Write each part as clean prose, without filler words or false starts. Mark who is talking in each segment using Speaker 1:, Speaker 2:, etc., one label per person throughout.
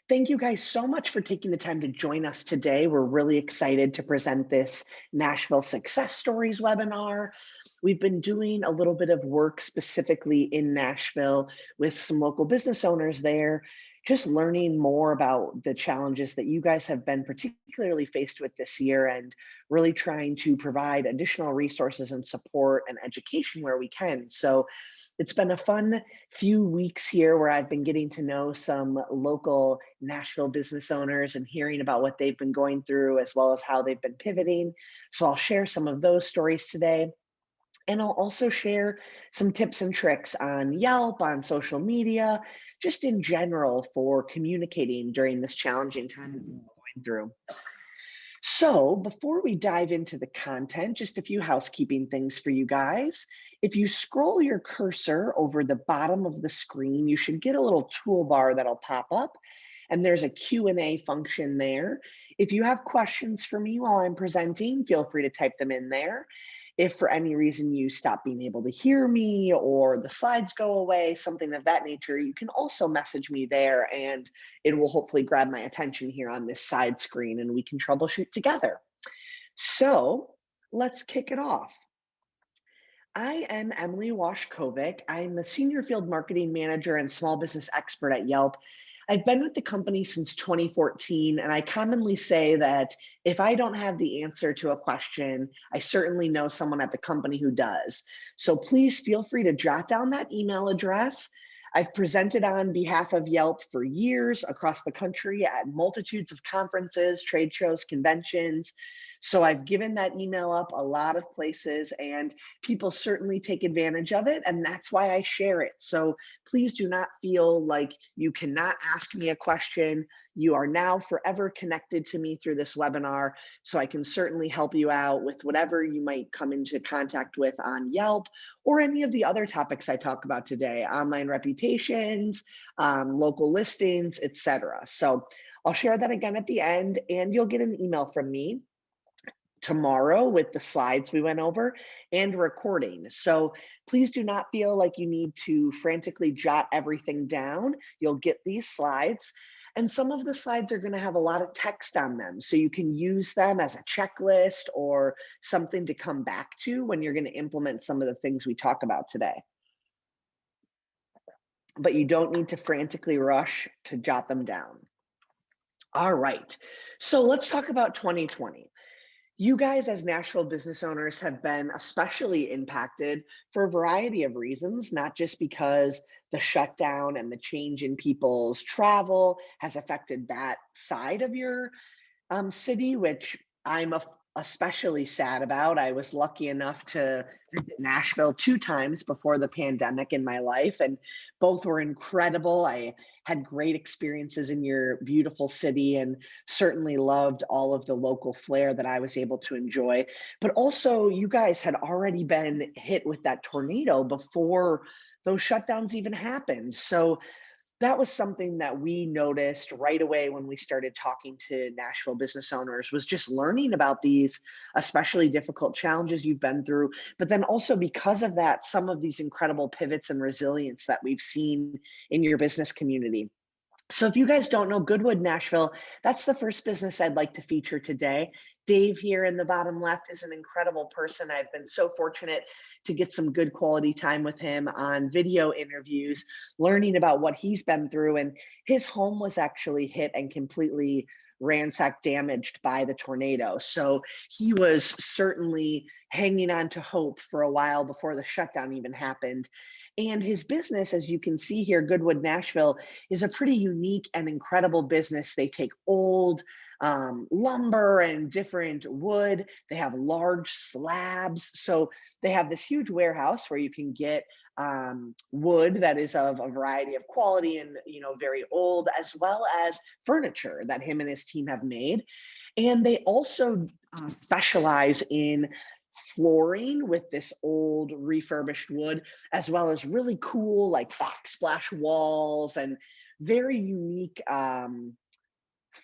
Speaker 1: Thank you guys so much for taking the time to join us today. We're really excited to present this Nashville Success Stories webinar. We've been doing a little bit of work specifically in Nashville with some local business owners there, just learning more about the challenges that you guys have been particularly faced with this year and really trying to provide additional resources and support and education where we can. So it's been a fun few weeks here where I've been getting to know some local Nashville business owners and hearing about what they've been going through as well as how they've been pivoting. So I'll share some of those stories today. And I'll also share some tips and tricks on Yelp, on social media, just in general for communicating during this challenging time that we're going through. So before we dive into the content, just a few housekeeping things for you guys. If you scroll your cursor over the bottom of the screen, you should get a little toolbar that'll pop up, and there's a Q&A function there. If you have questions for me while I'm presenting, feel free to type them in there. If for any reason you stop being able to hear me or the slides go away, something of that nature, you can also message me there and it will hopefully grab my attention here on this side screen and we can troubleshoot together. So let's kick it off. I am Emily Washcovick. I'm the Senior Field Marketing Manager and Small Business Expert at Yelp. I've been with the company since 2014, and I commonly say that if I don't have the answer to a question, I certainly know someone at the company who does. So please feel free to jot down that email address. I've presented on behalf of Yelp for years across the country at multitudes of conferences, trade shows, conventions. So I've given that email up a lot of places and people certainly take advantage of it. And that's why I share it. So please do not feel like you cannot ask me a question. You are now forever connected to me through this webinar. So I can certainly help you out with whatever you might come into contact with on Yelp or any of the other topics I talk about today, online reputations, local listings, etc. So I'll share that again at the end and you'll get an email from me tomorrow with the slides we went over and recording. So please do not feel like you need to frantically jot everything down. You'll get these slides. And some of the slides are going to have a lot of text on them. So you can use them as a checklist or something to come back to when you're going to implement some of the things we talk about today. But you don't need to frantically rush to jot them down. All right. So let's talk about 2020. You guys as Nashville business owners have been especially impacted for a variety of reasons, not just because the shutdown and the change in people's travel has affected that side of your city, which I'm especially sad about. I was lucky enough to visit Nashville 2 times before the pandemic in my life, and both were incredible. I had great experiences in your beautiful city and certainly loved all of the local flair that I was able to enjoy. But also, you guys had already been hit with that tornado before those shutdowns even happened. So that was something that we noticed right away when we started talking to Nashville business owners, was just learning about these especially difficult challenges you've been through. But then also because of that, some of these incredible pivots and resilience that we've seen in your business community. So if you guys don't know Good Wood Nashville, that's the first business I'd like to feature today. Dave here in the bottom left is an incredible person. I've been so fortunate to get some good quality time with him on video interviews, learning about what he's been through. And his home was actually hit and completely ransacked, damaged by the tornado. So he was certainly hanging on to hope for a while before the shutdown even happened. And his business, as you can see here, Good Wood Nashville, is a pretty unique and incredible business. They take old lumber and different wood. They have large slabs. So they have this huge warehouse where you can get wood that is of a variety of quality and very old, as well as furniture that him and his team have made. And they also specialize in flooring with this old refurbished wood, as well as really cool like backsplash walls and very unique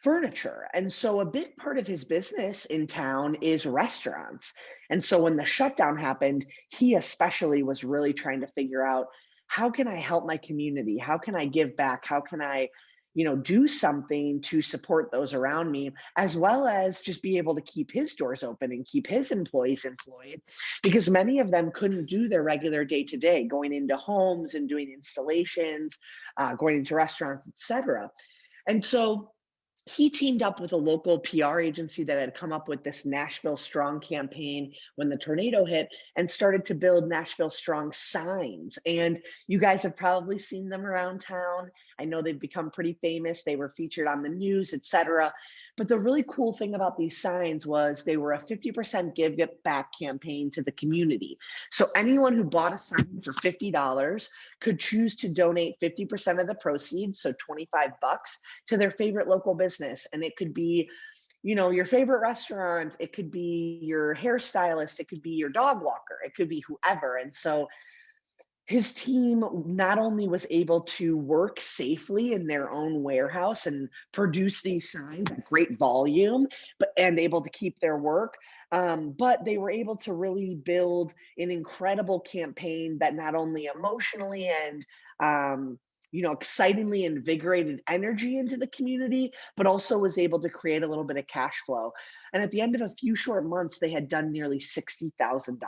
Speaker 1: furniture. And so a big part of his business in town is restaurants. And so when the shutdown happened, he especially was really trying to figure out, how can I help my community? How can I give back? How can I do something to support those around me, as well as just be able to keep his doors open and keep his employees employed, because many of them couldn't do their regular day to day, going into homes and doing installations, going into restaurants, etc. And so he teamed up with a local PR agency that had come up with this Nashville Strong campaign when the tornado hit, and started to build Nashville Strong signs. And you guys have probably seen them around town. I know they've become pretty famous. They were featured on the news, etc. But the really cool thing about these signs was they were a 50% give back campaign to the community. So anyone who bought a sign for $50 could choose to donate 50% of the proceeds, so 25 bucks, to their favorite local business. And it could be, your favorite restaurant, it could be your hairstylist, it could be your dog walker, it could be whoever. And so his team not only was able to work safely in their own warehouse and produce these signs at great volume, and able to keep their work, but they were able to really build an incredible campaign that not only emotionally and excitingly invigorated energy into the community, but also was able to create a little bit of cash flow. And at the end of a few short months, they had done nearly $60,000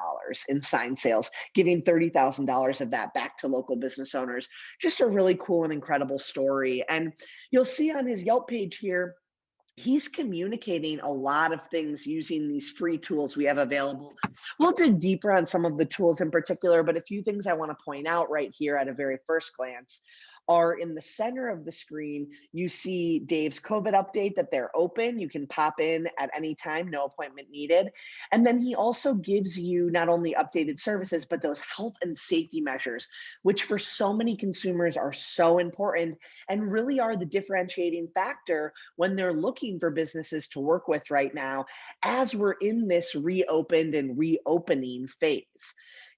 Speaker 1: in sign sales, giving $30,000 of that back to local business owners. Just a really cool and incredible story. And you'll see on his Yelp page here, he's communicating a lot of things using these free tools we have available. We'll dig deeper on some of the tools in particular, but a few things I want to point out right here at a very first glance are in the center of the screen. You see Dave's COVID update that they're open. You can pop in at any time, no appointment needed. And then he also gives you not only updated services, but those health and safety measures, which for so many consumers are so important and really are the differentiating factor when they're looking for businesses to work with right now, as we're in this reopened and reopening phase.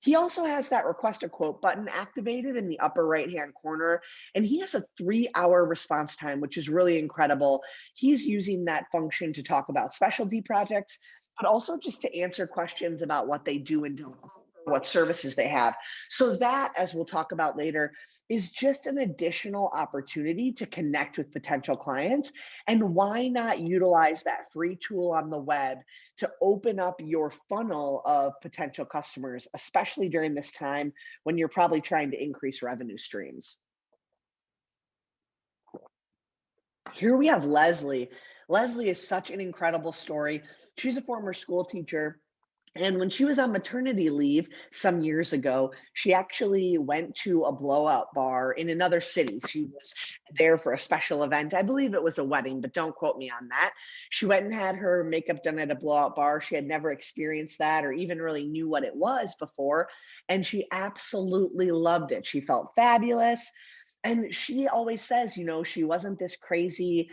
Speaker 1: He also has that request a quote button activated in the upper right-hand corner, and he has a 3-hour response time, which is really incredible. He's using that function to talk about specialty projects, but also just to answer questions about what they do and don't, what services they have. So that, as we'll talk about later, is just an additional opportunity to connect with potential clients. And why not utilize that free tool on the web to open up your funnel of potential customers, especially during this time when you're probably trying to increase revenue streams. Here we have Leslie. Leslie is such an incredible story. She's a former school teacher. And when she was on maternity leave some years ago, she actually went to a blowout bar in another city. She was there for a special event. I believe it was a wedding, but don't quote me on that. She went and had her makeup done at a blowout bar. She had never experienced that or even really knew what it was before. And she absolutely loved it. She felt fabulous. And she always says, she wasn't this crazy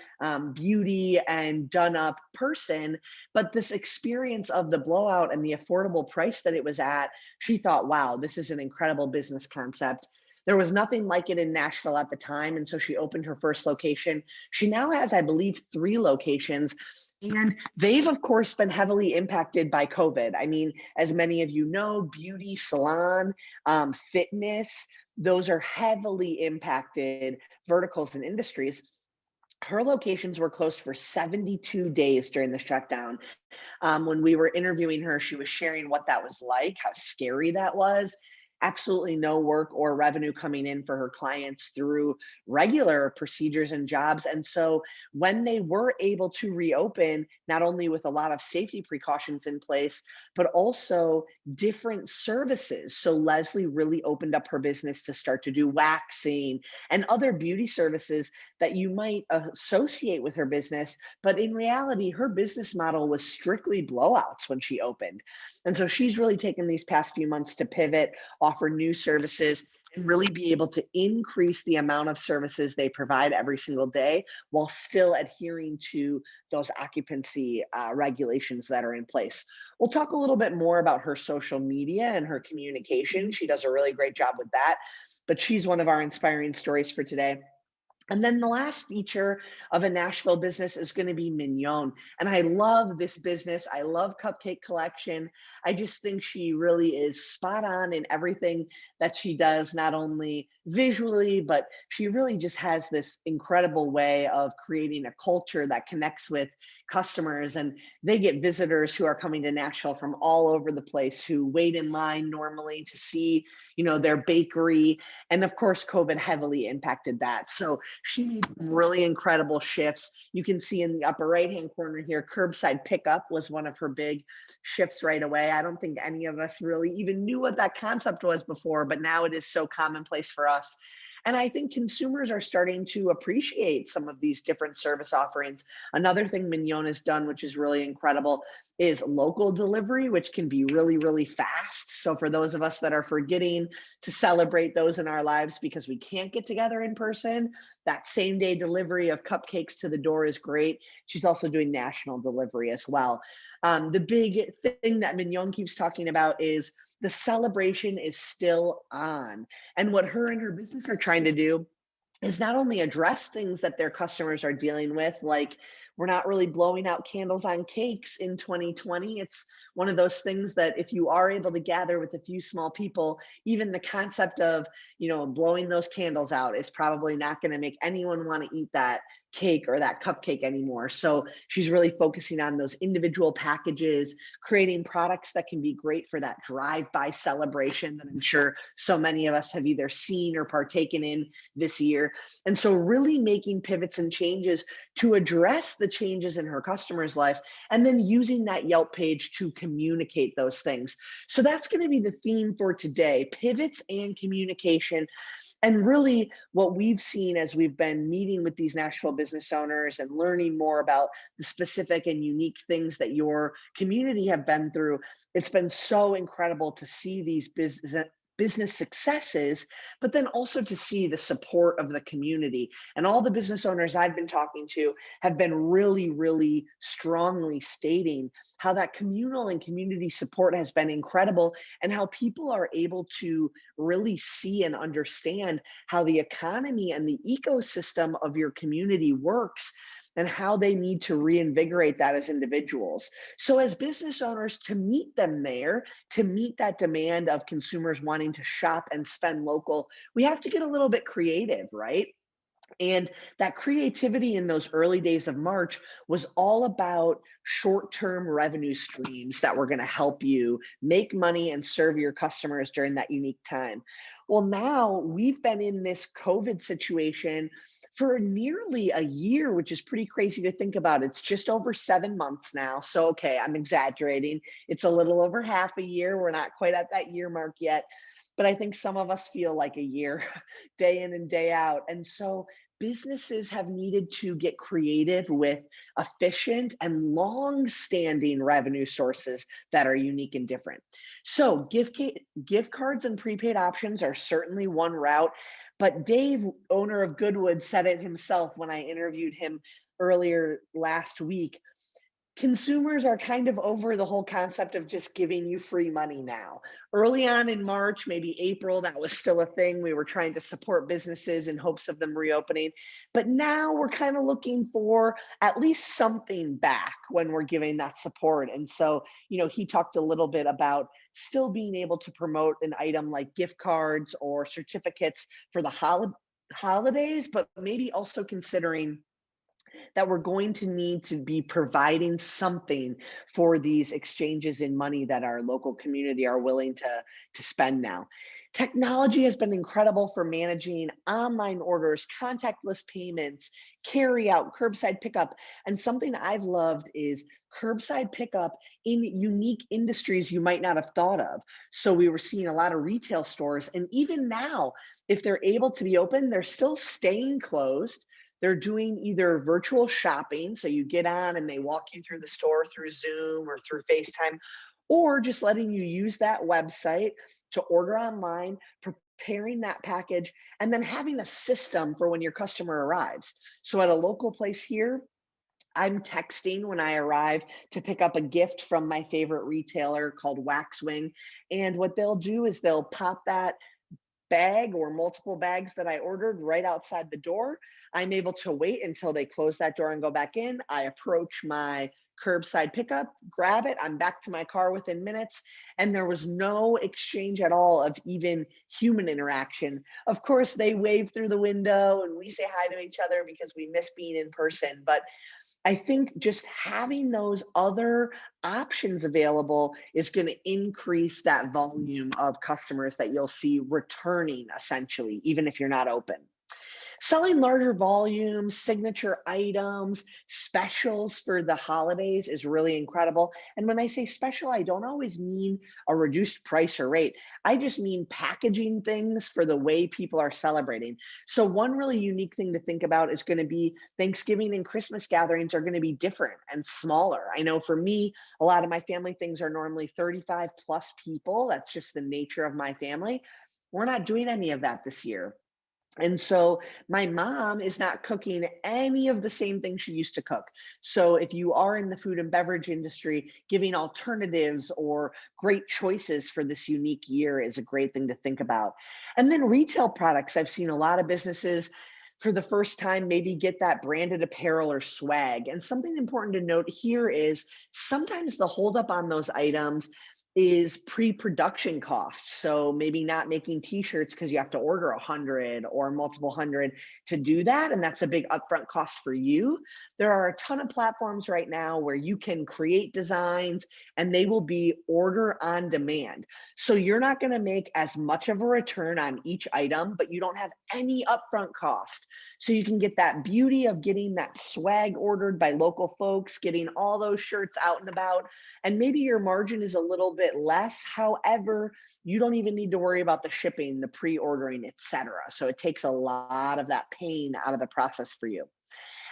Speaker 1: beauty and done up person, but this experience of the blowout and the affordable price that it was at, she thought, wow, this is an incredible business concept. There was nothing like it in Nashville at the time. And so she opened her first location. She now has, I believe, 3 locations. And they've, of course, been heavily impacted by COVID. I mean, as many of you know, beauty, salon, fitness, those are heavily impacted verticals and industries. Her locations were closed for 72 days during the shutdown. When we were interviewing her, she was sharing what that was like, how scary that was. Absolutely no work or revenue coming in for her clients through regular procedures and jobs. And so when they were able to reopen, not only with a lot of safety precautions in place, but also different services. So Leslie really opened up her business to start to do waxing and other beauty services that you might associate with her business. But in reality, her business model was strictly blowouts when she opened. And so she's really taken these past few months to pivot, offer new services, and really be able to increase the amount of services they provide every single day while still adhering to those occupancy regulations that are in place. We'll talk a little bit more about her social media and her communication. She does a really great job with that, but she's one of our inspiring stories for today. And then the last feature of a Nashville business is going to be Mignon. And I love this business. I love Cupcake Collection. I just think she really is spot on in everything that she does, not only visually, but she really just has this incredible way of creating a culture that connects with customers. And they get visitors who are coming to Nashville from all over the place who wait in line normally to see, their bakery. And of course, COVID heavily impacted that. So she made some really incredible shifts. You can see in the upper right-hand corner here, curbside pickup was one of her big shifts right away. I don't think any of us really even knew what that concept was before, but now it is so commonplace for us. And I think consumers are starting to appreciate some of these different service offerings. Another thing Mignon has done, which is really incredible, is local delivery, which can be really, really fast. So for those of us that are forgetting to celebrate those in our lives because we can't get together in person, that same day delivery of cupcakes to the door is great. She's also doing national delivery as well. The big thing that Mignon keeps talking about is the celebration is still on. And what her and her business are trying to do is not only address things that their customers are dealing with, like we're not really blowing out candles on cakes in 2020. It's one of those things that if you are able to gather with a few small people, even the concept of, blowing those candles out is probably not going to make anyone want to eat that cake or that cupcake anymore. So she's really focusing on those individual packages, creating products that can be great for that drive-by celebration that I'm sure so many of us have either seen or partaken in this year. And so really making pivots and changes to address the changes in her customer's life, and then using that Yelp page to communicate those things. So that's going to be the theme for today, pivots and communication. And really what we've seen as we've been meeting with these Nashville business owners and learning more about the specific and unique things that your community have been through, it's been so incredible to see these business successes, but then also to see the support of the community. And all the business owners I've been talking to have been really, really strongly stating how that communal and community support has been incredible, and how people are able to really see and understand how the economy and the ecosystem of your community works, and how they need to reinvigorate that as individuals. So as business owners, to meet them there, to meet that demand of consumers wanting to shop and spend local, we have to get a little bit creative, right? And that creativity in those early days of March was all about short-term revenue streams that were going to help you make money and serve your customers during that unique time. Well, now we've been in this COVID situation for nearly a year, which is pretty crazy to think about. It's just over 7 months now. So, okay, I'm exaggerating. It's a little over half a year. We're not quite at that year mark yet, but I think some of us feel like a year day in and day out. And so businesses have needed to get creative with efficient and long-standing revenue sources that are unique and different. So gift cards and prepaid options are certainly one route, but Dave, owner of Goodwood, said it himself when I interviewed him earlier last week. Consumers are kind of over the whole concept of just giving you free money now. Early on in March, maybe April, that was still a thing. We were trying to support businesses in hopes of them reopening. But now we're kind of looking for at least something back when we're giving that support. And so, he talked a little bit about still being able to promote an item like gift cards or certificates for the holidays, but maybe also considering that we're going to need to be providing something for these exchanges in money that our local community are willing to spend now. Technology has been incredible for managing online orders, contactless payments, carry out, curbside pickup. And something I've loved is curbside pickup in unique industries you might not have thought of. So we were seeing a lot of retail stores, and even now, if they're able to be open, they're still staying closed. They're doing either virtual shopping, so you get on and they walk you through the store through Zoom or through FaceTime, or just letting you use that website to order online, preparing that package, and then having a system for when your customer arrives. So at a local place here, I'm texting when I arrive to pick up a gift from my favorite retailer called Waxwing. And what they'll do is they'll pop that bag or multiple bags that I ordered right outside the door. I'm able to wait until they close that door and go back in. I approach my curbside pickup, grab it, I'm back to my car within minutes, and there was no exchange at all of even human interaction. Of course, they wave through the window and we say hi to each other because we miss being in person. But I think just having those other options available is going to increase that volume of customers that you'll see returning essentially, even if you're not open. Selling larger volumes, signature items, specials for the holidays is really incredible. And when I say special, I don't always mean a reduced price or rate. I just mean packaging things for the way people are celebrating. So one really unique thing to think about is going to be Thanksgiving and Christmas gatherings are going to be different and smaller. I know for me, a lot of my family things are normally 35 plus people. That's just the nature of my family. We're not doing any of that this year. And so my mom is not cooking any of the same things she used to cook. So if you are in the food and beverage industry, giving alternatives or great choices for this unique year is a great thing to think about. And then retail products, I've seen a lot of businesses for the first time maybe get that branded apparel or swag. And something important to note here is sometimes the holdup on those items is pre-production costs. So maybe not making t-shirts because you have to order 100 or multiple hundred to do that. And that's a big upfront cost for you. There are a ton of platforms right now where you can create designs and they will be order on demand. So you're not going to make as much of a return on each item, but you don't have any upfront cost. So you can get that beauty of getting that swag ordered by local folks, getting all those shirts out and about, and maybe your margin is a little bit less. However, you don't even need to worry about the shipping, the pre-ordering, etc. So it takes a lot of that pain out of the process for you.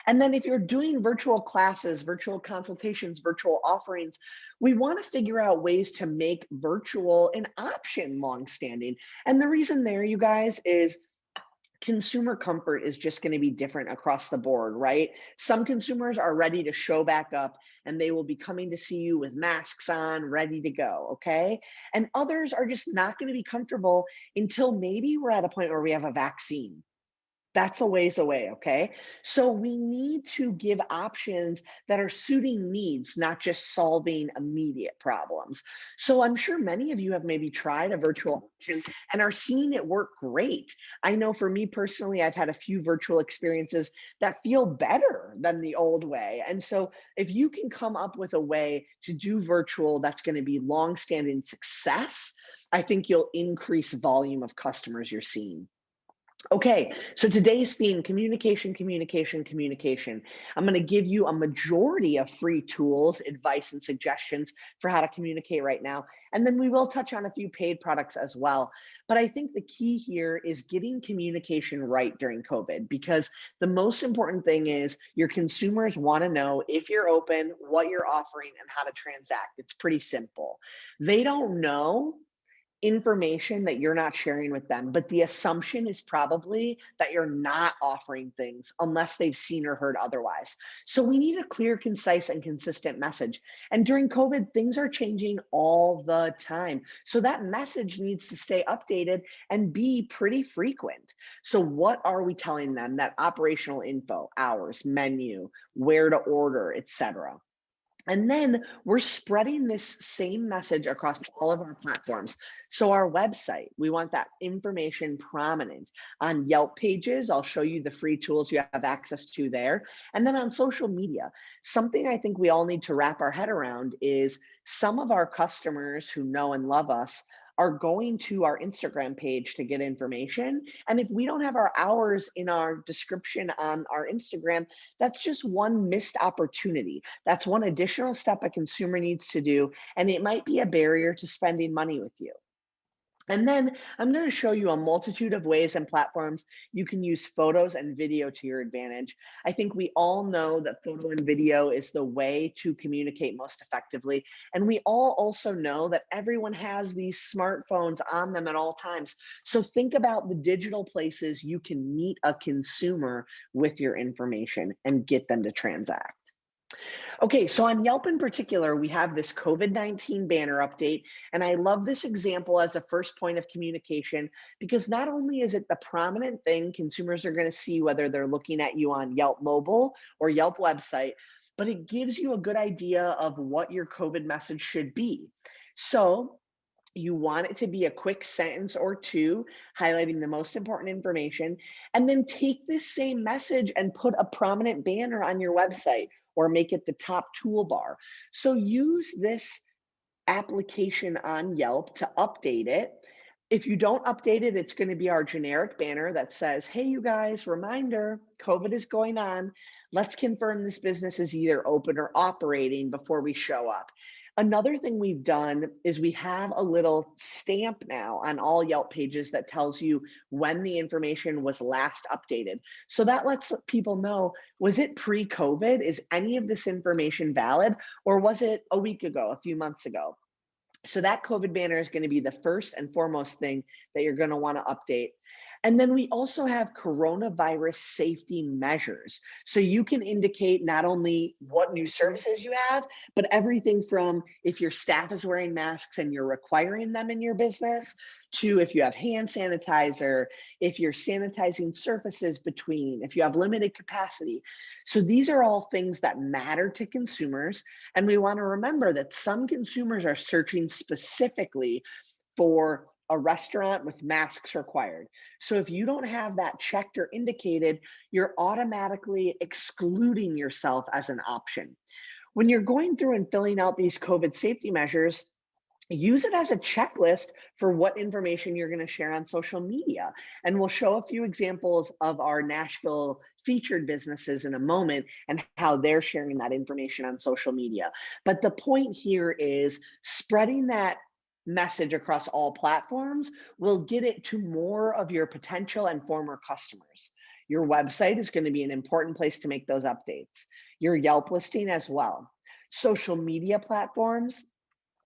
Speaker 1: And then if you're doing virtual classes, virtual consultations, virtual offerings, we want to figure out ways to make virtual an option longstanding. And the reason there, you guys, is consumer comfort is just going to be different across the board, right? Some consumers are ready to show back up and they will be coming to see you with masks on, ready to go, okay? And others are just not going to be comfortable until maybe we're at a point where we have a vaccine. That's a ways away, okay? So we need to give options that are suiting needs, not just solving immediate problems. So I'm sure many of you have maybe tried a virtual option and are seeing it work great. I know for me personally, I've had a few virtual experiences that feel better than the old way. And so if you can come up with a way to do virtual that's going to be long-standing success, I think you'll increase volume of customers you're seeing. Okay, so today's theme, communication, communication, communication. I'm going to give you a majority of free tools, advice, and suggestions for how to communicate right now. And then we will touch on a few paid products as well. But I think the key here is getting communication right during COVID, because the most important thing is your consumers want to know if you're open, what you're offering, and how to transact. It's pretty simple. They don't know information that you're not sharing with them, but the assumption is probably that you're not offering things unless they've seen or heard otherwise. So we need a clear, concise, and consistent message. And during COVID, things are changing all the time. So that message needs to stay updated and be pretty frequent. So what are we telling them? That operational info, hours, menu, where to order, etc. And then we're spreading this same message across all of our platforms. So our website, we want that information prominent. On Yelp pages, I'll show you the free tools you have access to there. And then on social media, something I think we all need to wrap our head around is some of our customers who know and love us are going to our Instagram page to get information. And if we don't have our hours in our description on our Instagram, that's just one missed opportunity. That's one additional step a consumer needs to do, and it might be a barrier to spending money with you. And then I'm going to show you a multitude of ways and platforms you can use photos and video to your advantage. I think we all know that photo and video is the way to communicate most effectively. And we all also know that everyone has these smartphones on them at all times. So think about the digital places you can meet a consumer with your information and get them to transact. Okay, so on Yelp in particular, we have this COVID-19 banner update, and I love this example as a first point of communication because not only is it the prominent thing consumers are going to see whether they're looking at you on Yelp mobile or Yelp website, but it gives you a good idea of what your COVID message should be. So you want it to be a quick sentence or two highlighting the most important information, and then take this same message and put a prominent banner on your website or make it the top toolbar. So use this application on Yelp to update it. If you don't update it, it's going to be our generic banner that says, hey, you guys, reminder, COVID is going on. Let's confirm this business is either open or operating before we show up. Another thing we've done is we have a little stamp now on all Yelp pages that tells you when the information was last updated. So that lets people know, was it pre-COVID? Is any of this information valid? Or was it a week ago, a few months ago? So that COVID banner is going to be the first and foremost thing that you're going to want to update. And then we also have coronavirus safety measures. So you can indicate not only what new services you have, but everything from if your staff is wearing masks and you're requiring them in your business, to if you have hand sanitizer, if you're sanitizing surfaces between, if you have limited capacity. So these are all things that matter to consumers. And we want to remember that some consumers are searching specifically for a restaurant with masks required. So if you don't have that checked or indicated, you're automatically excluding yourself as an option. When you're going through and filling out these COVID safety measures, use it as a checklist for what information you're going to share on social media. And we'll show a few examples of our Nashville featured businesses in a moment and how they're sharing that information on social media. But the point here is spreading that message across all platforms will get it to more of your potential and former customers. Your website is going to be an important place to make those updates. Your Yelp listing as well. Social media platforms,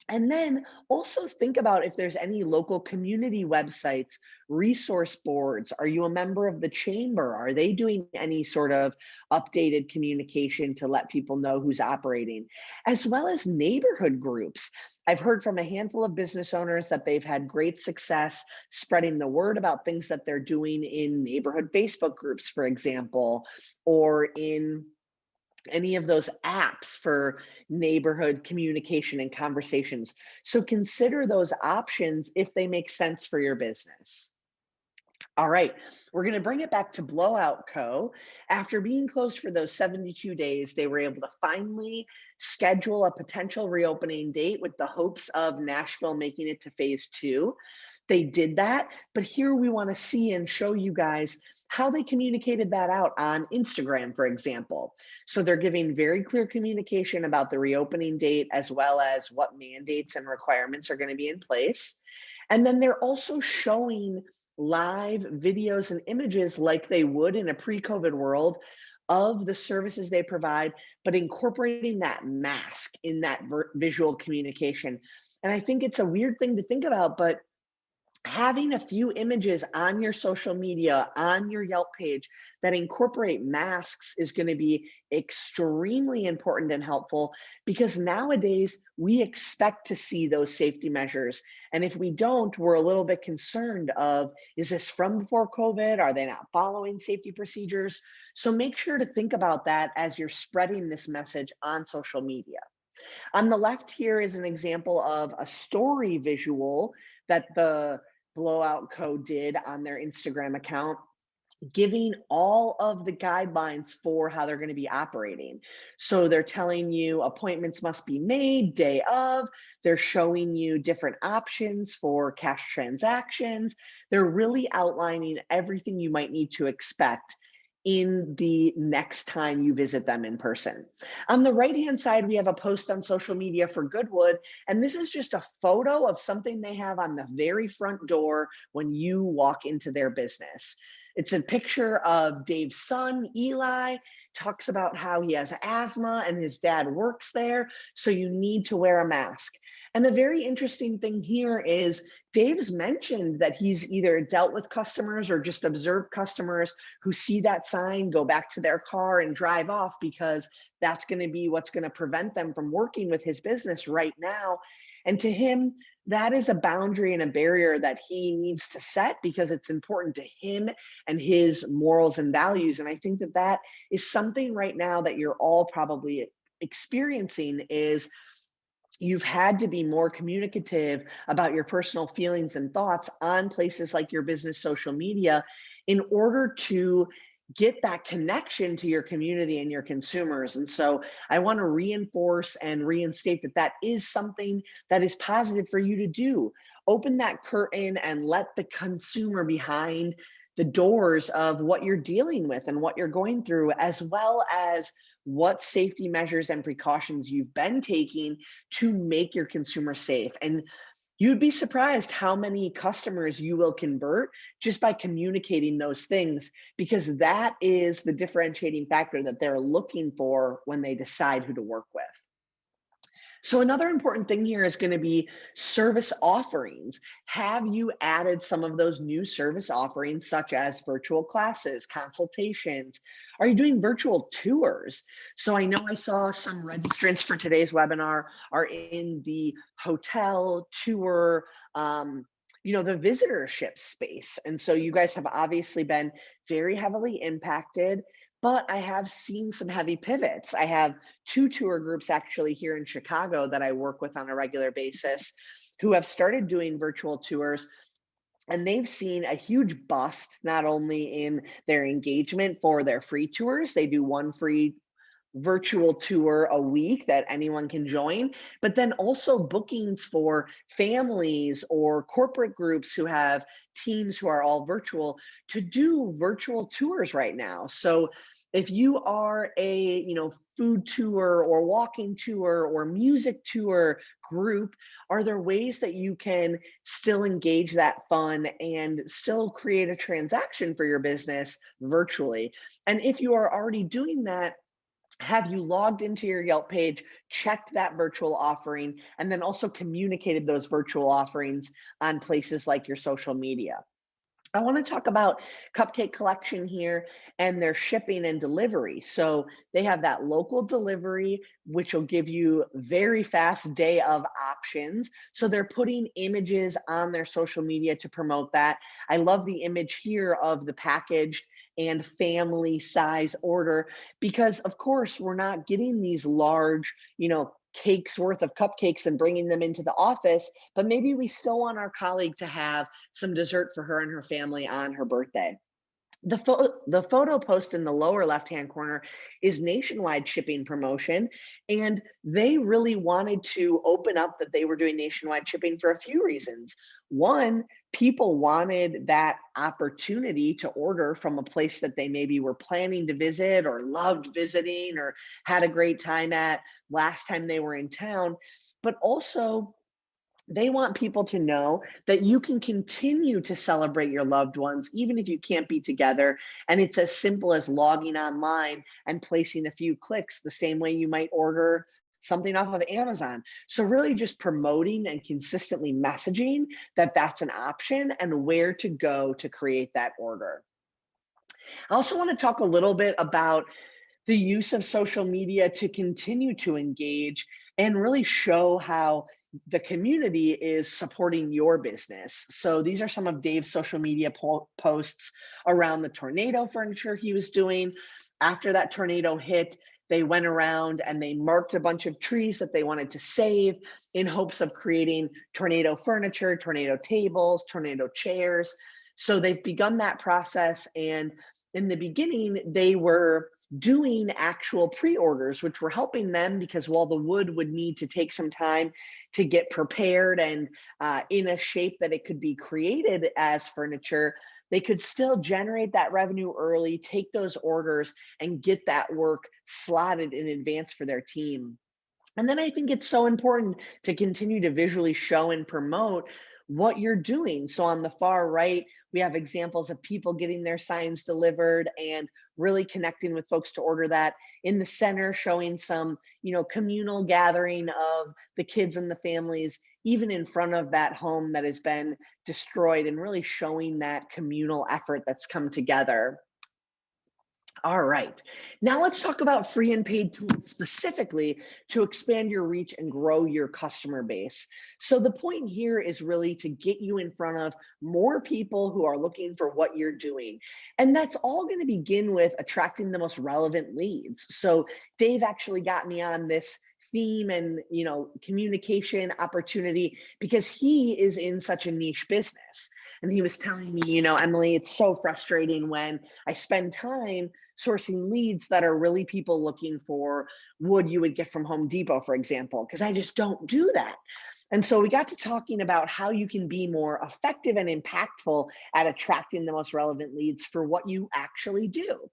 Speaker 1: and then also think about if there's any local community websites, resource boards. Are you a member of the chamber? Are they doing any sort of updated communication to let people know who's operating? As well as neighborhood groups. I've heard from a handful of business owners that they've had great success spreading the word about things that they're doing in neighborhood Facebook groups, for example, or in any of those apps for neighborhood communication and conversations. So consider those options if they make sense for your business. All right, we're going to bring it back to Blowout Co. After being closed for those 72 days, they were able to finally schedule a potential reopening date with the hopes of Nashville making it to phase 2. They did that, but here we want to see and show you guys how they communicated that out on Instagram, for example. So they're giving very clear communication about the reopening date as well as what mandates and requirements are going to be in place. And then they're also showing live videos and images like they would in a pre-COVID world of the services they provide, but incorporating that mask in that visual communication. And I think it's a weird thing to think about, but having a few images on your social media, on your Yelp page that incorporate masks is going to be extremely important and helpful because nowadays we expect to see those safety measures. And if we don't, we're a little bit concerned of, is this from before COVID? Are they not following safety procedures? So make sure to think about that as you're spreading this message on social media. On the left here is an example of a story visual that the Blowout Co did on their Instagram account, giving all of the guidelines for how they're going to be operating. So they're telling you appointments must be made day of, they're showing you different options for cash transactions. They're really outlining everything you might need to expect in the next time you visit them in person. On the right-hand side, we have a post on social media for Good Wood, and this is just a photo of something they have on the very front door when you walk into their business. It's a picture of Dave's son, Eli, talks about how he has asthma and his dad works there, so you need to wear a mask. And the very interesting thing here is Dave's mentioned that he's either dealt with customers or just observed customers who see that sign, go back to their car and drive off because that's going to be what's going to prevent them from working with his business right now. And to him, that is a boundary and a barrier that he needs to set because it's important to him and his morals and values. And I think that that is something right now that you're all probably experiencing is you've had to be more communicative about your personal feelings and thoughts on places like your business social media in order to get that connection to your community and your consumers. And so I want to reinforce and reinstate that that is something that is positive for you to do. Open that curtain and let the consumer behind the doors of what you're dealing with and what you're going through, as well as what safety measures and precautions you've been taking to make your consumer safe. And you'd be surprised how many customers you will convert just by communicating those things, because that is the differentiating factor that they're looking for when they decide who to work with. So another important thing here is going to be service offerings. Have you added some of those new service offerings, such as virtual classes, consultations? Are you doing virtual tours? So I know I saw some registrants for today's webinar are in the hotel tour, the visitorship space. And so you guys have obviously been very heavily impacted, but I have seen some heavy pivots. I have 2 tour groups actually here in Chicago that I work with on a regular basis who have started doing virtual tours, and they've seen a huge bust, not only in their engagement for their free tours. They do 1 free virtual tour a week that anyone can join, but then also bookings for families or corporate groups who have teams who are all virtual to do virtual tours right now. So if you are a food tour or walking tour or music tour group, are there ways that you can still engage that fun and still create a transaction for your business virtually? And if you are already doing that, have you logged into your Yelp page, checked that virtual offering, and then also communicated those virtual offerings on places like your social media? I want to talk about Cupcake Collection here and their shipping and delivery. So they have that local delivery, which will give you very fast day of options. So they're putting images on their social media to promote that. I love the image here of the packaged and family size order, because of course we're not getting these large, cakes worth of cupcakes and bringing them into the office, but maybe we still want our colleague to have some dessert for her and her family on her birthday. The photo post in the lower left-hand corner is nationwide shipping promotion, and they really wanted to open up that they were doing nationwide shipping for a few reasons. One, people wanted that opportunity to order from a place that they maybe were planning to visit or loved visiting or had a great time at last time they were in town, but also they want people to know that you can continue to celebrate your loved ones, even if you can't be together. And it's as simple as logging online and placing a few clicks, the same way you might order something off of Amazon. So really just promoting and consistently messaging that that's an option and where to go to create that order. I also want to talk a little bit about the use of social media to continue to engage and really show how the community is supporting your business. So these are some of Dave's social media posts around the tornado furniture he was doing. After that tornado hit, they went around and they marked a bunch of trees that they wanted to save in hopes of creating tornado furniture, tornado tables, tornado chairs. So they've begun that process. And in the beginning, they were doing actual pre-orders, which were helping them because while the wood would need to take some time to get prepared and in a shape that it could be created as furniture, they could still generate that revenue early, take those orders, and get that work slotted in advance for their team. And then I think it's so important to continue to visually show and promote what you're doing. So on the far right, we have examples of people getting their signs delivered and really connecting with folks to order that. In the center, showing some, communal gathering of the kids and the families, even in front of that home that has been destroyed, and really showing that communal effort that's come together. All right. Now let's talk about free and paid tools specifically to expand your reach and grow your customer base. So the point here is really to get you in front of more people who are looking for what you're doing. And that's all going to begin with attracting the most relevant leads. So Dave actually got me on this theme and communication opportunity because he is in such a niche business. And he was telling me, Emily, it's so frustrating when I spend time sourcing leads that are really people looking for wood you would get from Home Depot, for example, because I just don't do that. And so we got to talking about how you can be more effective and impactful at attracting the most relevant leads for what you actually do.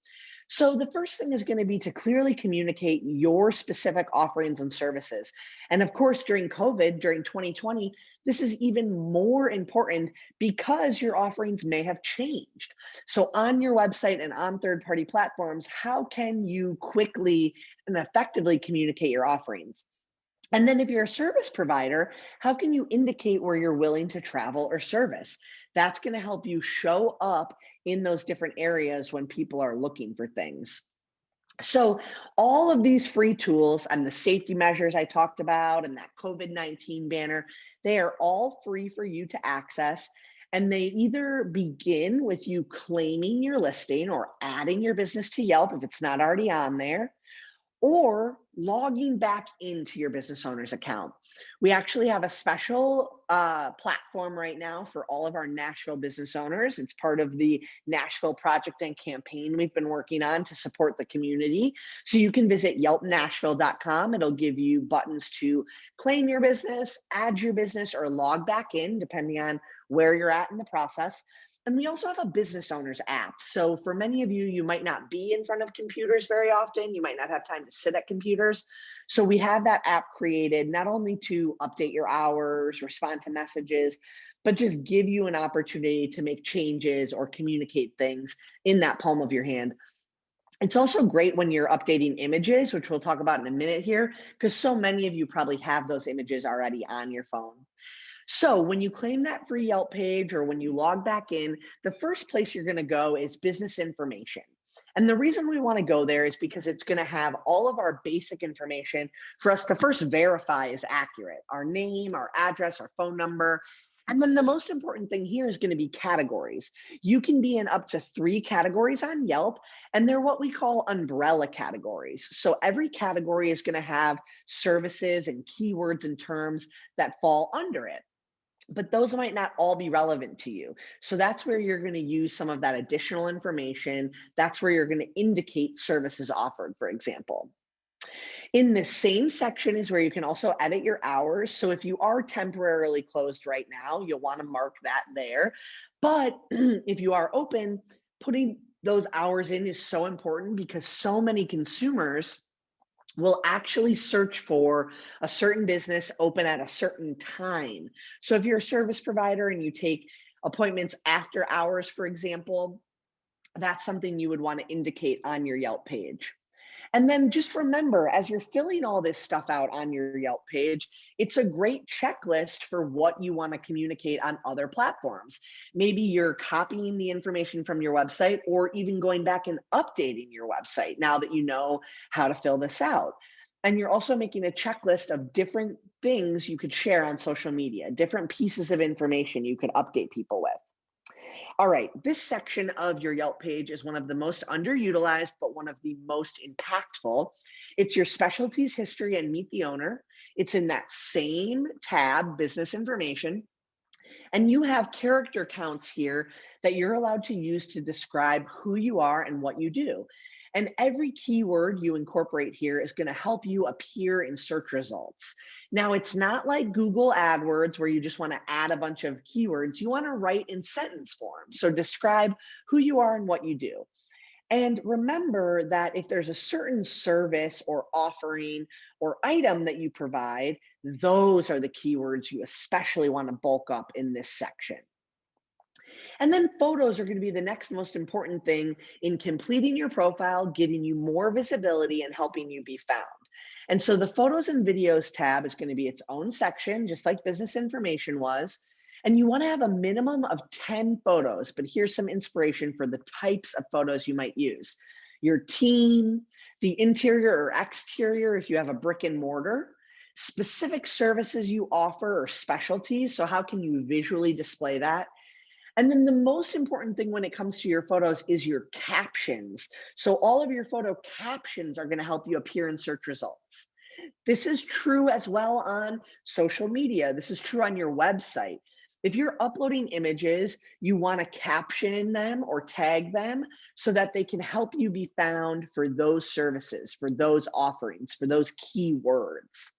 Speaker 1: So the first thing is going to be to clearly communicate your specific offerings and services. And of course, during COVID, during 2020, this is even more important because your offerings may have changed. So on your website and on third-party platforms, how can you quickly and effectively communicate your offerings? And then if you're a service provider, how can you indicate where you're willing to travel or service? That's going to help you show up in those different areas when people are looking for things. So all of these free tools and the safety measures I talked about and that COVID-19 banner, they are all free for you to access. And they either begin with you claiming your listing or adding your business to Yelp if it's not already on there, or logging back into your business owner's account. We actually have a special platform right now for all of our Nashville business owners. It's part of the Nashville project and campaign we've been working on to support the community. So you can visit yelpnashville.com. It'll give you buttons to claim your business, add your business, or log back in, depending on where you're at in the process. And we also have a business owners app. So for many of you, you might not be in front of computers very often. You might not have time to sit at computers. So we have that app created not only to update your hours, respond to messages, but just give you an opportunity to make changes or communicate things in that palm of your hand. It's also great when you're updating images, which we'll talk about in a minute here, because so many of you probably have those images already on your phone. So when you claim that free Yelp page or when you log back in, the first place you're going to go is business information. And the reason we want to go there is because it's going to have all of our basic information for us to first verify is accurate: our name, our address, our phone number. And then the most important thing here is going to be categories. You can be in up to 3 categories on Yelp, and they're what we call umbrella categories. So every category is going to have services and keywords and terms that fall under it, but those might not all be relevant to you. So that's where you're going to use some of that additional information. That's where you're going to indicate services offered, for example. In the same section is where you can also edit your hours. So if you are temporarily closed right now, you'll want to mark that there. But if you are open, putting those hours in is so important because so many consumers will actually search for a certain business open at a certain time. So if you're a service provider and you take appointments after hours, for example, that's something you would want to indicate on your Yelp page. And then just remember, as you're filling all this stuff out on your Yelp page, it's a great checklist for what you want to communicate on other platforms. Maybe you're copying the information from your website or even going back and updating your website now that you know how to fill this out. And you're also making a checklist of different things you could share on social media, different pieces of information you could update people with. All right, this section of your Yelp page is one of the most underutilized, but one of the most impactful. It's your specialties history and meet the owner. It's in that same tab, business information. And you have character counts here that you're allowed to use to describe who you are and what you do. And every keyword you incorporate here is going to help you appear in search results. Now, it's not like Google AdWords where you just want to add a bunch of keywords. You want to write in sentence form. So describe who you are and what you do. And remember that if there's a certain service or offering or item that you provide, those are the keywords you especially want to bulk up in this section. And then photos are going to be the next most important thing in completing your profile, getting you more visibility, and helping you be found. And so the photos and videos tab is going to be its own section, just like business information was. And you want to have a minimum of 10 photos, but here's some inspiration for the types of photos you might use. Your team, the interior or exterior, if you have a brick and mortar, specific services you offer or specialties. So how can you visually display that? And then the most important thing when it comes to your photos is your captions. So all of your photo captions are going to help you appear in search results. This is true as well on social media. This is true on your website. If you're uploading images, you want to caption them or tag them so that they can help you be found for those services, for those offerings, for those keywords.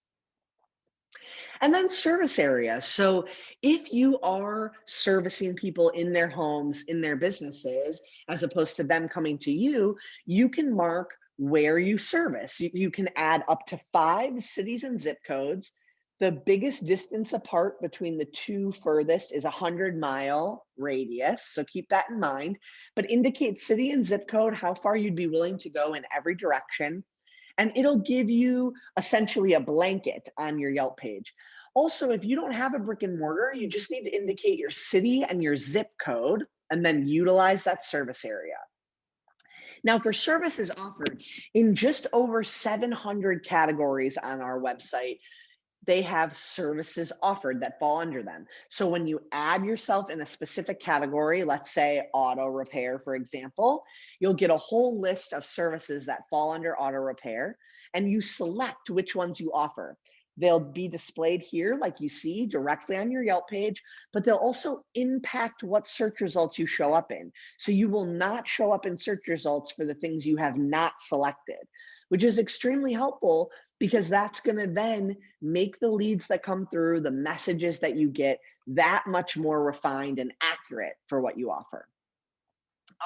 Speaker 1: And then service area. So if you are servicing people in their homes, in their businesses, as opposed to them coming to you, you can mark where you service. You can add up to 5 cities and zip codes. The biggest distance apart between the 2 furthest is a 100-mile radius. So keep that in mind, but indicate city and zip code, how far you'd be willing to go in every direction. And it'll give you essentially a blanket on your Yelp page. Also, if you don't have a brick and mortar, you just need to indicate your city and your zip code and then utilize that service area. Now, for services offered, in just over 700 categories on our website, they have services offered that fall under them. So when you add yourself in a specific category, let's say auto repair, for example, you'll get a whole list of services that fall under auto repair, and you select which ones you offer. They'll be displayed here, like you see, directly on your Yelp page, but they'll also impact what search results you show up in. So you will not show up in search results for the things you have not selected, which is extremely helpful because that's going to then make the leads that come through, the messages that you get, that much more refined and accurate for what you offer.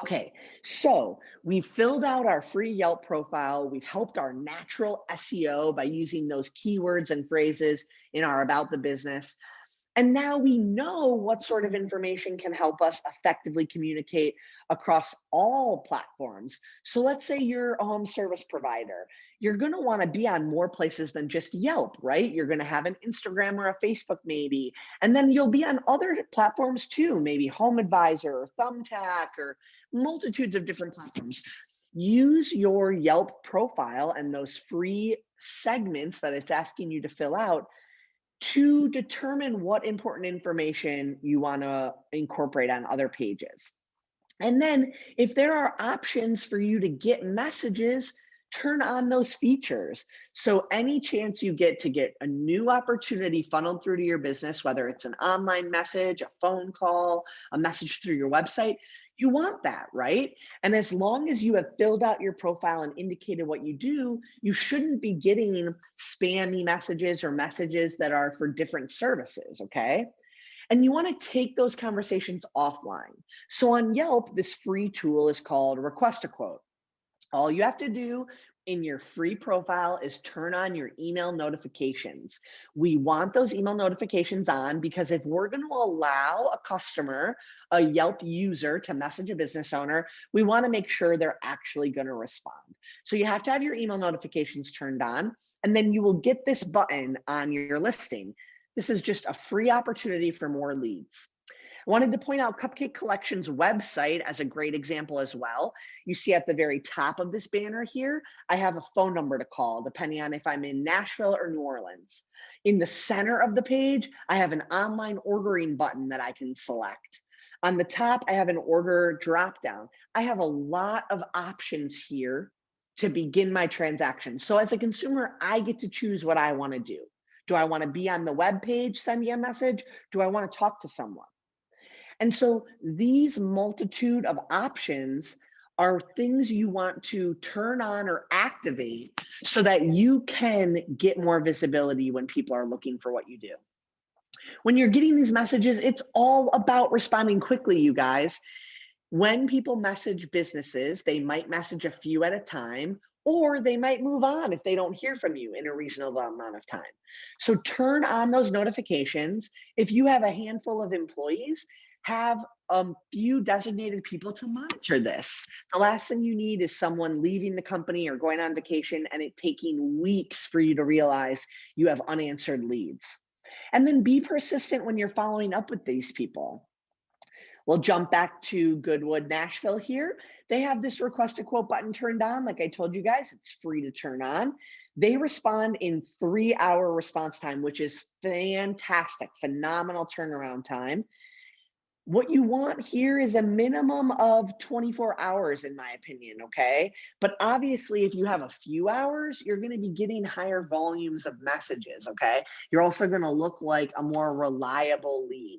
Speaker 1: Okay, so we've filled out our free Yelp profile. We've helped our natural SEO by using those keywords and phrases in our About the Business. And now we know what sort of information can help us effectively communicate across all platforms. So let's say you're a home service provider. You're going to want to be on more places than just Yelp, right? You're going to have an Instagram or a Facebook maybe. And then you'll be on other platforms too, maybe Home Advisor or Thumbtack or multitudes of different platforms. Use your Yelp profile and those free segments that it's asking you to fill out to determine what important information you want to incorporate on other pages. And then if there are options for you to get messages, turn on those features. So any chance you get to get a new opportunity funneled through to your business, whether it's an online message, a phone call, a message through your website, you want that, right? And as long as you have filled out your profile and indicated what you do, you shouldn't be getting spammy messages or messages that are for different services, okay? And you want to take those conversations offline. So on Yelp, this free tool is called Request a Quote. All you have to do in your free profile is turn on your email notifications. We want those email notifications on because if we're going to allow a customer, a Yelp user, to message a business owner, we want to make sure they're actually going to respond. So you have to have your email notifications turned on, and then you will get this button on your listing. This is just a free opportunity for more leads. I wanted to point out Cupcake Collection's website as a great example as well. You see at the very top of this banner here, I have a phone number to call depending on if I'm in Nashville or New Orleans. In the center of the page, I have an online ordering button that I can select. On the top, I have an order dropdown. I have a lot of options here to begin my transaction. So as a consumer, I get to choose what I want to do. Do I want to be on the web page sending a message? Do I want to talk to someone? And so these multitude of options are things you want to turn on or activate so that you can get more visibility when people are looking for what you do. When you're getting these messages, it's all about responding quickly, you guys. When people message businesses, they might message a few at a time, or they might move on if they don't hear from you in a reasonable amount of time. So turn on those notifications. If you have a handful of employees, have a few designated people to monitor this. The last thing you need is someone leaving the company or going on vacation and it taking weeks for you to realize you have unanswered leads. And then be persistent when you're following up with these people. We'll jump back to Good Wood Nashville here. They have this request a quote button turned on. Like I told you guys, it's free to turn on. They respond in 3-hour response time, which is fantastic, phenomenal turnaround time. What you want here is a minimum of 24 hours, in my opinion, okay? But obviously, if you have a few hours, you're gonna be getting higher volumes of messages, okay? You're also gonna look like a more reliable lead.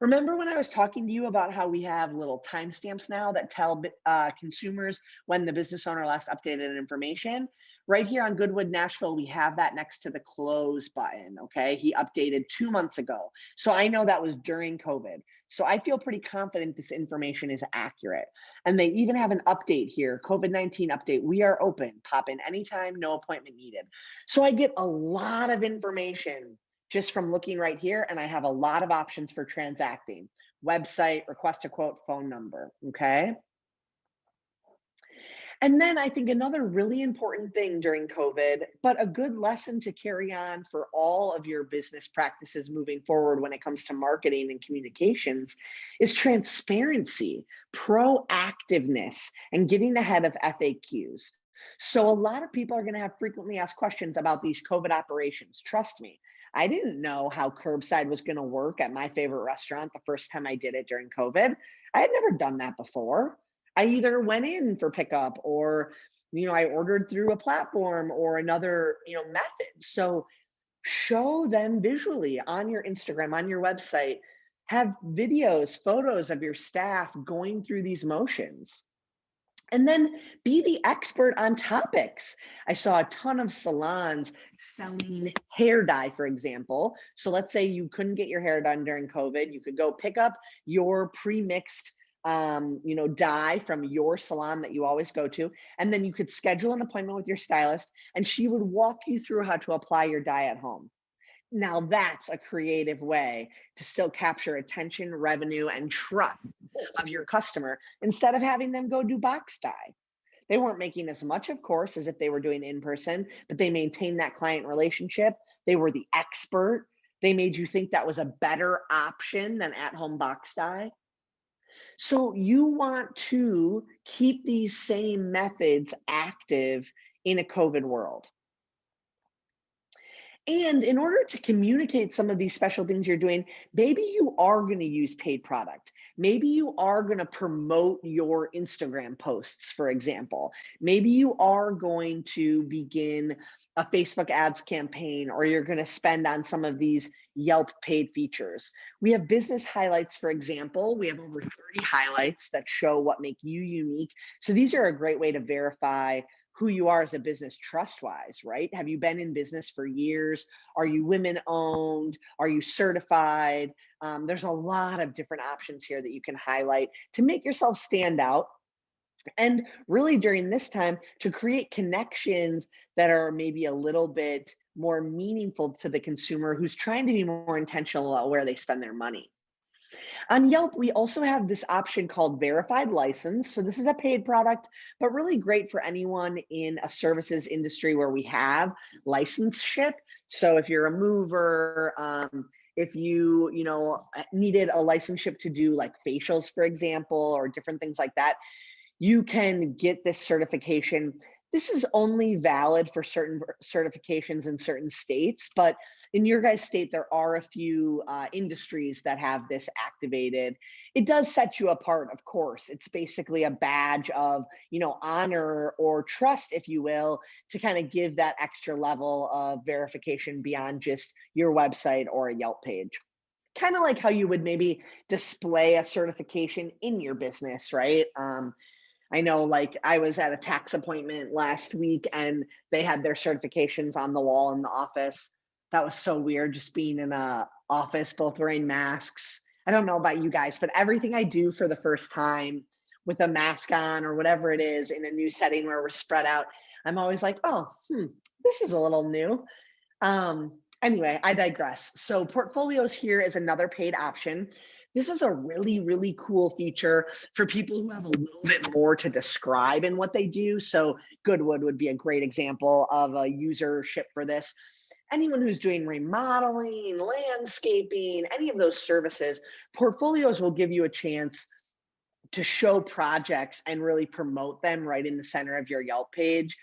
Speaker 1: Remember when I was talking to you about how we have little timestamps now that tell consumers when the business owner last updated information? Right here on Goodwood Nashville, we have that next to the close button, okay? He updated 2 months ago. So I know that was during COVID. So I feel pretty confident this information is accurate. And they even have an update here, COVID-19 update. We are open, pop in anytime, no appointment needed. So I get a lot of information just from looking right here, and I have a lot of options for transacting. Website, request a quote, phone number, okay? And then I think another really important thing during COVID, but a good lesson to carry on for all of your business practices moving forward when it comes to marketing and communications is transparency, proactiveness, and getting ahead of FAQs. So a lot of people are going to have frequently asked questions about these COVID operations. Trust me, I didn't know how curbside was going to work at my favorite restaurant the first time I did it during COVID. I had never done that before. I either went in for pickup or, I ordered through a platform or another, method. So show them visually on your Instagram, on your website, have videos, photos of your staff going through these motions. And then be the expert on topics. I saw a ton of salons selling hair dye, for example. So let's say you couldn't get your hair done during COVID. You could go pick up your pre-mixed dye from your salon that you always go to. And then you could schedule an appointment with your stylist and she would walk you through how to apply your dye at home. Now that's a creative way to still capture attention, revenue, and trust of your customer instead of having them go do box dye. They weren't making as much, of course, as if they were doing in person, but they maintained that client relationship. They were the expert. They made you think that was a better option than at home box dye. So you want to keep these same methods active in a COVID world. And in order to communicate some of these special things you're doing, maybe you are going to use paid product. Maybe you are going to promote your Instagram posts, for example. Maybe you are going to begin a Facebook ads campaign, or you're going to spend on some of these Yelp paid features. We have business highlights, for example. We have over 30 highlights that show what make you unique. So these are a great way to verify who you are as a business trust-wise, right? Have you been in business for years? Are you women-owned? Are you certified? There's a lot of different options here that you can highlight to make yourself stand out. And really during this time to create connections that are maybe a little bit more meaningful to the consumer who's trying to be more intentional about where they spend their money. On Yelp, we also have this option called verified license. So this is a paid product, but really great for anyone in a services industry where we have licenseship. So if you're a mover, if you, needed a licenseship to do like facials, for example, or different things like that, you can get this certification. This is only valid for certain certifications in certain states, but in your guys' state, there are a few industries that have this activated. It does set you apart, of course. It's basically a badge of, honor or trust, if you will, to kind of give that extra level of verification beyond just your website or a Yelp page. Kind of like how you would maybe display a certification in your business, right? I know, like, I was at a tax appointment last week and they had their certifications on the wall in the office. That was so weird, just being in a office, both wearing masks. I don't know about you guys, but everything I do for the first time with a mask on or whatever it is in a new setting where we're spread out, I'm always like, oh, this is a little new. Anyway, I digress. So portfolios here is another paid option. This is a really, really cool feature for people who have a little bit more to describe in what they do. So Goodwood would be a great example of a usership for this. Anyone who's doing remodeling, landscaping, any of those services, portfolios will give you a chance to show projects and really promote them right in the center of your Yelp page.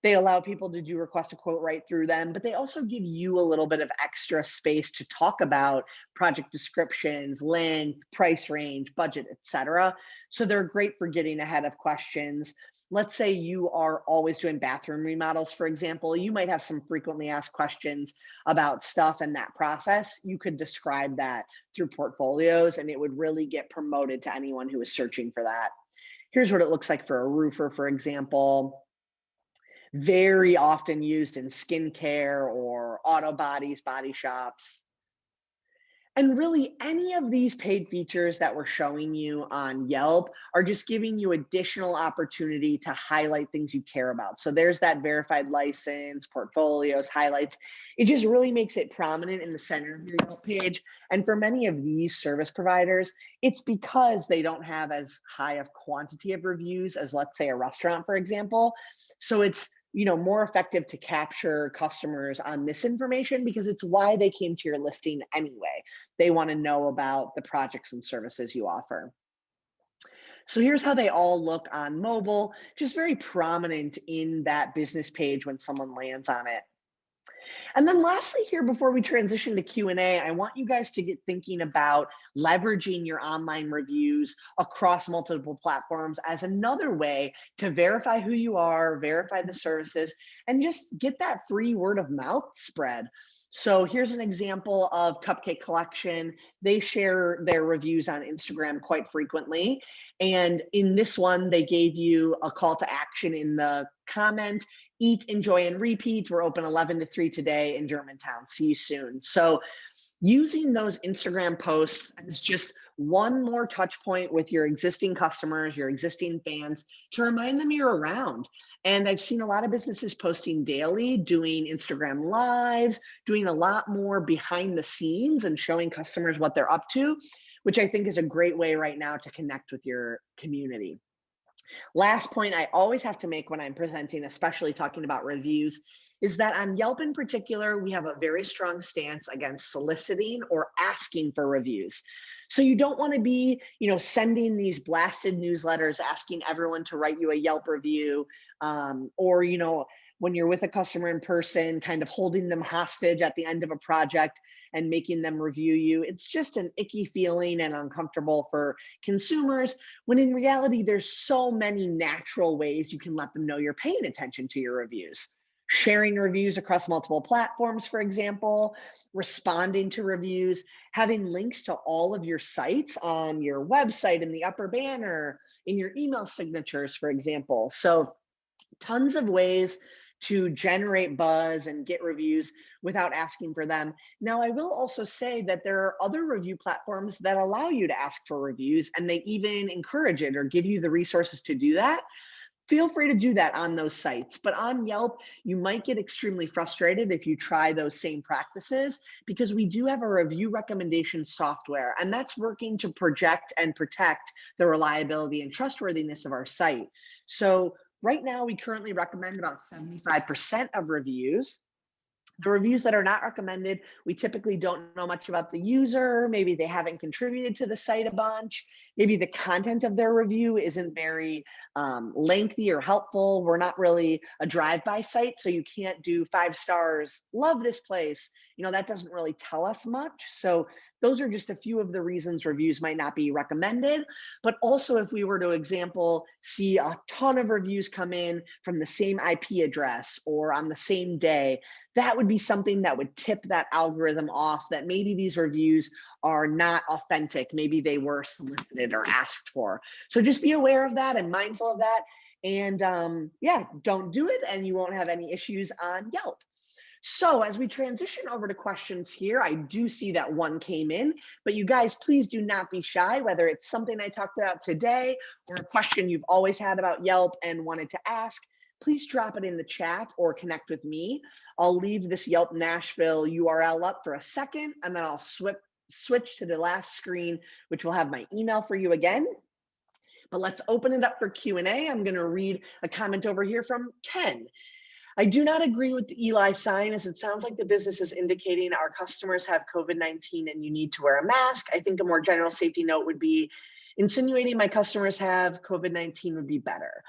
Speaker 1: They allow people to do request a quote right through them, but they also give you a little bit of extra space to talk about project descriptions, length, price range, budget, etc. So they're great for getting ahead of questions. Let's say you are always doing bathroom remodels, for example. You might have some frequently asked questions about stuff and that process. You could describe that through portfolios, and it would really get promoted to anyone who is searching for that. Here's what it looks like for a roofer, for example. Very often used in skincare or auto bodies, body shops. And really, any of these paid features that we're showing you on Yelp are just giving you additional opportunity to highlight things you care about. So there's that verified license, portfolios, highlights. It just really makes it prominent in the center of your Yelp page. And for many of these service providers, it's because they don't have as high of quantity of reviews as, let's say, a restaurant, for example. So it's more effective to capture customers on this information because it's why they came to your listing anyway. They want to know about the projects and services you offer. So here's how they all look on mobile, just very prominent in that business page when someone lands on it. And then lastly here, before we transition to Q&A, I want you guys to get thinking about leveraging your online reviews across multiple platforms as another way to verify who you are, verify the services, and just get that free word of mouth spread. So here's an example of Cupcake Collection. They share their reviews on Instagram quite frequently. And in this one, they gave you a call to action in the comment: eat, enjoy, and repeat. We're open 11 to 3 today in Germantown. See you soon. So using those Instagram posts as just one more touch point with your existing customers, your existing fans, to remind them you're around. And I've seen a lot of businesses posting daily, doing Instagram lives, doing a lot more behind the scenes and showing customers what they're up to, which I think is a great way right now to connect with your community. Last point I always have to make when I'm presenting, especially talking about reviews, is that on Yelp in particular, we have a very strong stance against soliciting or asking for reviews. So you don't want to be, sending these blasted newsletters asking everyone to write you a Yelp review, or, when you're with a customer in person, kind of holding them hostage at the end of a project and making them review you. It's just an icky feeling and uncomfortable for consumers, when in reality, there's so many natural ways you can let them know you're paying attention to your reviews. Sharing reviews across multiple platforms, for example, responding to reviews, having links to all of your sites on your website in the upper banner, in your email signatures, for example. So tons of ways to generate buzz and get reviews without asking for them. Now, I will also say that there are other review platforms that allow you to ask for reviews, and they even encourage it or give you the resources to do that. Feel free to do that on those sites. But on Yelp, you might get extremely frustrated if you try those same practices, because we do have a review recommendation software, and that's working to project and protect the reliability and trustworthiness of our site. So right now, we currently recommend about 75% of reviews. The reviews that are not recommended, we typically don't know much about the user. Maybe they haven't contributed to the site a bunch. Maybe the content of their review isn't very lengthy or helpful. We're not really a drive-by site, so you can't do 5 stars, love this place. That doesn't really tell us much. So those are just a few of the reasons reviews might not be recommended. But also, if we were to, example, see a ton of reviews come in from the same IP address or on the same day, that would be something that would tip that algorithm off that maybe these reviews are not authentic. Maybe they were solicited or asked for. So just be aware of that and mindful of that. And don't do it, and you won't have any issues on Yelp. So as we transition over to questions here, I do see that one came in, but you guys, please do not be shy, whether it's something I talked about today or a question you've always had about Yelp and wanted to ask, please drop it in the chat or connect with me. I'll leave this Yelp Nashville URL up for a second, and then I'll switch to the last screen, which will have my email for you again. But let's open it up for Q&A. I'm going to read a comment over here from Ken. I do not agree with the Eli sign, as it sounds like the business is indicating our customers have COVID-19 and you need to wear a mask. I think a more general safety note would be insinuating my customers have COVID-19 would be better.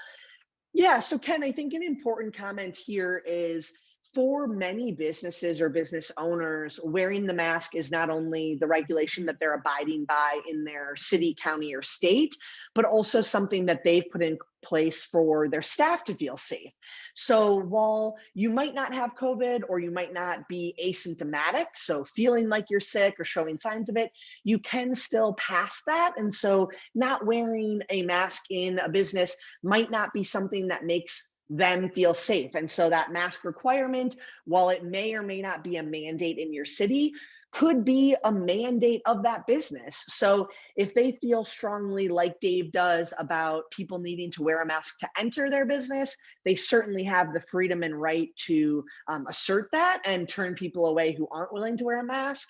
Speaker 1: Yeah, so Ken, I think an important comment here is for many businesses or business owners, wearing the mask is not only the regulation that they're abiding by in their city, county, or state, but also something that they've put in place for their staff to feel safe. So while you might not have COVID or you might not be asymptomatic, so feeling like you're sick or showing signs of it, you can still pass that. And so not wearing a mask in a business might not be something that makes them feel safe. And so that mask requirement, while it may or may not be a mandate in your city, could be a mandate of that business. So if they feel strongly like Dave does about people needing to wear a mask to enter their business, they certainly have the freedom and right to assert that and turn people away who aren't willing to wear a mask.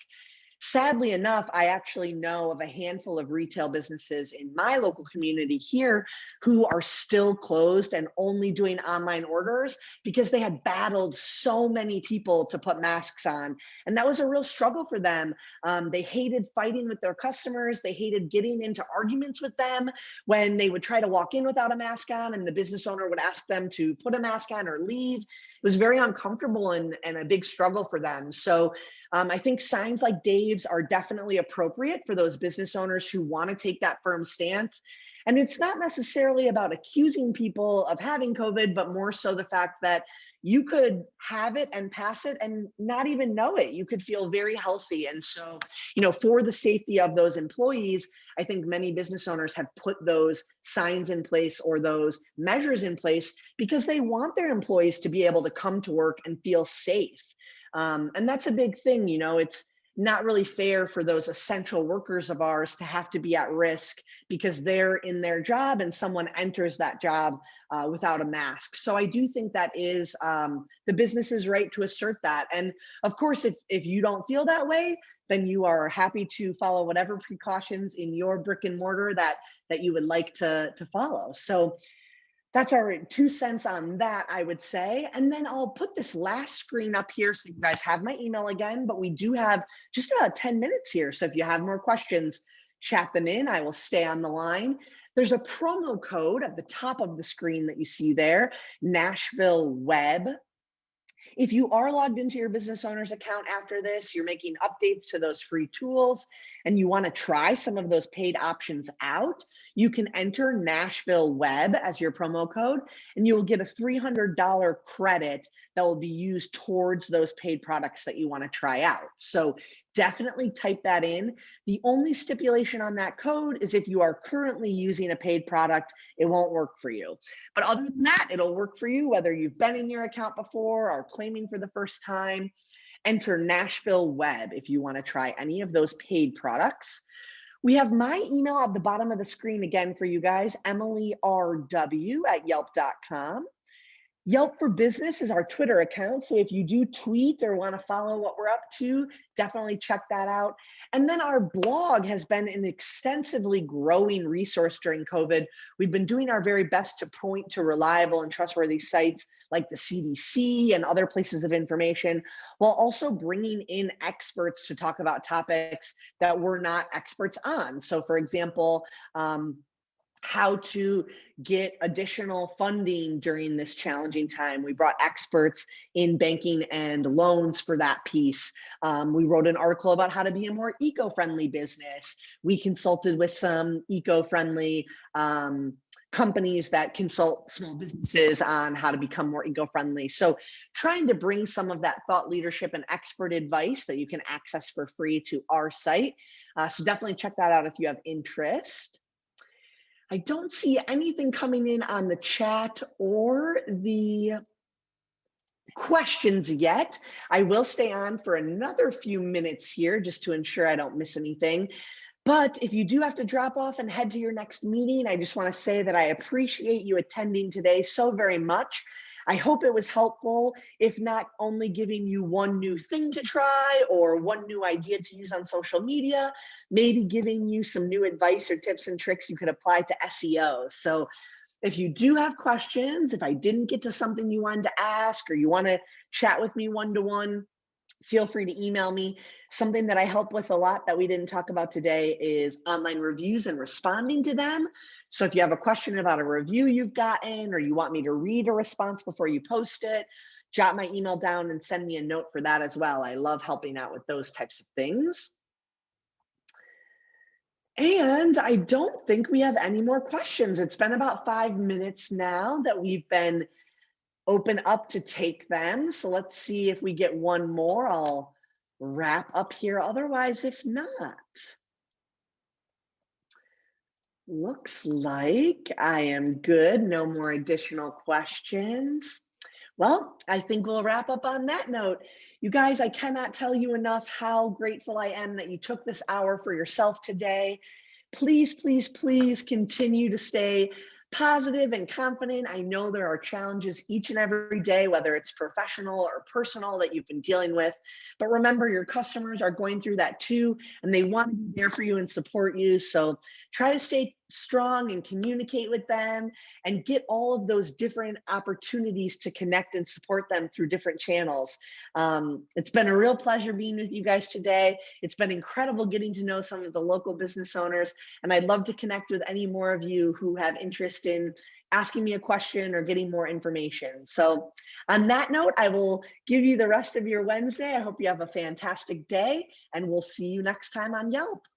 Speaker 1: Sadly enough, I actually know of a handful of retail businesses in my local community here who are still closed and only doing online orders because they had battled so many people to put masks on. And that was a real struggle for them. They hated fighting with their customers. They hated getting into arguments with them when they would try to walk in without a mask on and the business owner would ask them to put a mask on or leave. It was very uncomfortable and a big struggle for them. So I think signs like Dave's are definitely appropriate for those business owners who want to take that firm stance. And it's not necessarily about accusing people of having COVID, but more so the fact that you could have it and pass it and not even know it. You could feel very healthy. And so, for the safety of those employees, I think many business owners have put those signs in place or those measures in place because they want their employees to be able to come to work and feel safe. And that's a big thing, it's not really fair for those essential workers of ours to have to be at risk because they're in their job and someone enters that job without a mask. So I do think that is the business's right to assert that. And of course, if you don't feel that way, then you are happy to follow whatever precautions in your brick and mortar that you would like to follow. So that's our 2 cents on that, I would say. And then I'll put this last screen up here so you guys have my email again, but we do have just about 10 minutes here. So if you have more questions, chat them in. I will stay on the line. There's a promo code at the top of the screen that you see there, Nashville Web. If you are logged into your business owner's account after this, you're making updates to those free tools, and you want to try some of those paid options out, you can enter Nashville Web as your promo code, and you'll get a $300 credit that will be used towards those paid products that you want to try out. So definitely type that in. The only stipulation on that code is if you are currently using a paid product, it won't work for you. But other than that, it'll work for you whether you've been in your account before or claiming for the first time. Enter Nashville Web if you want to try any of those paid products. We have my email at the bottom of the screen again for you guys, EmilyRW@yelp.com. Yelp for Business is our Twitter account. So if you do tweet or want to follow what we're up to, definitely check that out. And then our blog has been an extensively growing resource during COVID. We've been doing our very best to point to reliable and trustworthy sites like the CDC and other places of information, while also bringing in experts to talk about topics that we're not experts on. So for example, how to get additional funding during this challenging time. We brought experts in banking and loans for that piece. We wrote an article about how to be a more eco-friendly business. We consulted with some eco-friendly companies that consult small businesses on how to become more eco-friendly. So trying to bring some of that thought leadership and expert advice that you can access for free to our site. So definitely check that out if you have interest. I don't see anything coming in on the chat or the questions yet. I will stay on for another few minutes here just to ensure I don't miss anything. But if you do have to drop off and head to your next meeting, I just want to say that I appreciate you attending today so very much. I hope it was helpful, if not only giving you one new thing to try or one new idea to use on social media, maybe giving you some new advice or tips and tricks you could apply to SEO. So if you do have questions, if I didn't get to something you wanted to ask or you want to chat with me one-to-one, feel free to email me. Something that I help with a lot that we didn't talk about today is online reviews and responding to them. So if you have a question about a review you've gotten or you want me to read a response before you post it, jot my email down and send me a note for that as well. I love helping out with those types of things. And I don't think we have any more questions. It's been about 5 minutes now that we've been open up to take them. So let's see if we get one more. I'll wrap up here. Otherwise, if not, looks like I am good. No more additional questions. Well, I think we'll wrap up on that note. You guys, I cannot tell you enough how grateful I am that you took this hour for yourself today. Please, please, please continue to stay positive and confident. I know there are challenges each and every day, whether it's professional or personal that you've been dealing with. But remember, your customers are going through that too, and they want to be there for you and support you. So try to stay strong and communicate with them and get all of those different opportunities to connect and support them through different channels. It's been a real pleasure being with you guys today. It's been incredible getting to know some of the local business owners, and I'd love to connect with any more of you who have interest in asking me a question or getting more information. So on that note, I will give you the rest of your Wednesday. I hope you have a fantastic day, and we'll see you next time on Yelp.